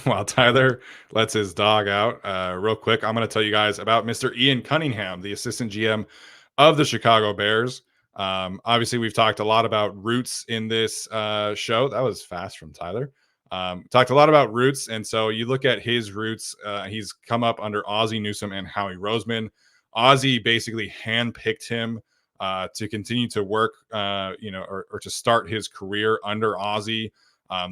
while Tyler lets his dog out, real quick, I'm going to tell you guys about Mr. Ian Cunningham, the assistant GM of the Chicago Bears. Obviously, we've talked a lot about roots in this show. That was fast from Tyler. Talked a lot about roots. And so you look at his roots, he's come up under Ozzie Newsome and Howie Roseman. Ozzie basically handpicked him to continue to work, or to start his career under Ozzie.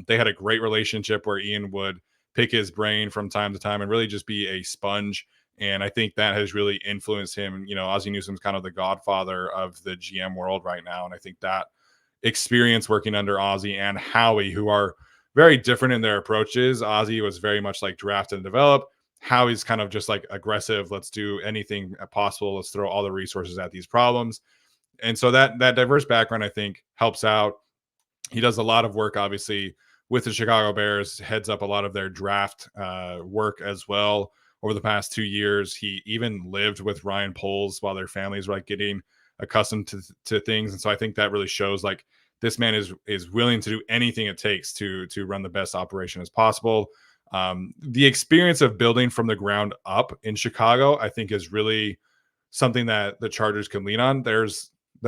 They had a great relationship where Ian would pick his brain from time to time and really just be a sponge. And I think that has really influenced him. Ozzie Newsome's kind of the godfather of the GM world right now. And I think that experience working under Ozzie and Howie, who are very different in their approaches. Ozzie was very much like draft and develop. Howie's kind of just like aggressive. Let's do anything possible. Let's throw all the resources at these problems. And so that diverse background, I think, helps out. He does a lot of work, obviously, with the Chicago Bears, heads up a lot of their draft work as well. Over the past 2 years, he even lived with Ryan Poles while their families were like getting accustomed to things. And so I think that really shows like this man is willing to do anything it takes to run the best operation as possible. The experience of building from the ground up in Chicago, I think, is really something that the Chargers can lean on. They're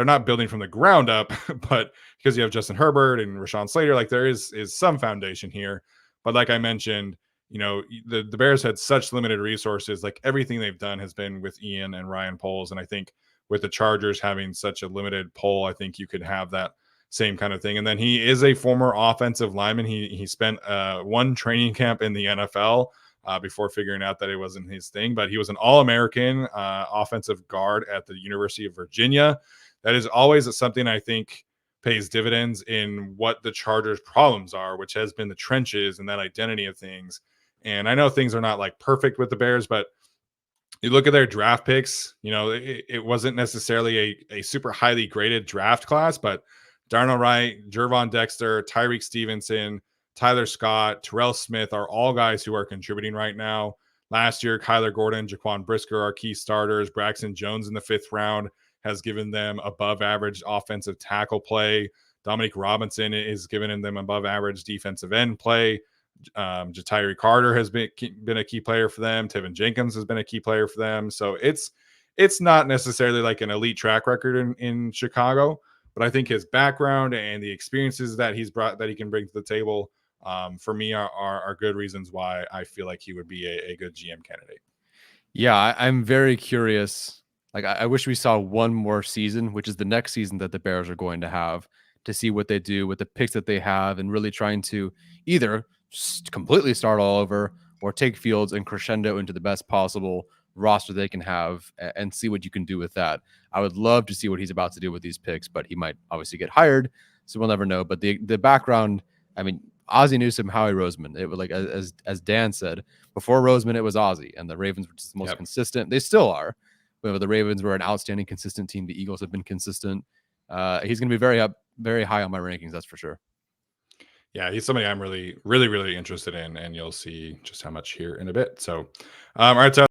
not building from the ground up, but because you have Justin Herbert and Rashawn Slater, like there is some foundation here. But like I mentioned, the Bears had such limited resources. Like everything they've done has been with Ian and Ryan Poles. And I think with the Chargers having such a limited poll, I think you could have that same kind of thing. And then he is a former offensive lineman. He spent one training camp in the NFL before figuring out that it wasn't his thing. But he was an All-American offensive guard at the University of Virginia. That is always something I think pays dividends in what the Chargers' problems are, which has been the trenches and that identity of things. And I know things are not like perfect with the Bears, but you look at their draft picks, it wasn't necessarily a super highly graded draft class, but Darnell Wright, Jervon Dexter, Tyreek Stevenson, Tyler Scott, Terrell Smith are all guys who are contributing right now. Last year, Kyler Gordon, Jaquan Brisker are key starters. Braxton Jones in the 5th round has given them above average offensive tackle play. Dominique Robinson is giving them above average defensive end play. Jatiri Carter has been a key player for them. Tevin Jenkins has been a key player for them. So it's not necessarily like an elite track record in Chicago, but I think his background and the experiences that he's brought that he can bring to the table, for me, are good reasons why I feel like he would be a good GM candidate. Yeah, I'm very curious. Like, I wish we saw one more season, which is the next season that the Bears are going to have, to see what they do with the picks that they have and really trying to either completely start all over or take Fields and crescendo into the best possible roster they can have and see what you can do with that. I would love to see what he's about to do with these picks, but he might obviously get hired, so we'll never know. But the background, I mean, Ozzie Newsome, Howie Roseman, it was like as Dan said, before Roseman, it was Ozzie, and the Ravens were just the most consistent. They still are. But the Ravens were an outstanding, consistent team. The Eagles have been consistent. He's going to be very high on my rankings. That's for sure. Yeah, he's somebody I'm really, really, really interested in, and you'll see just how much here in a bit. So, all right, so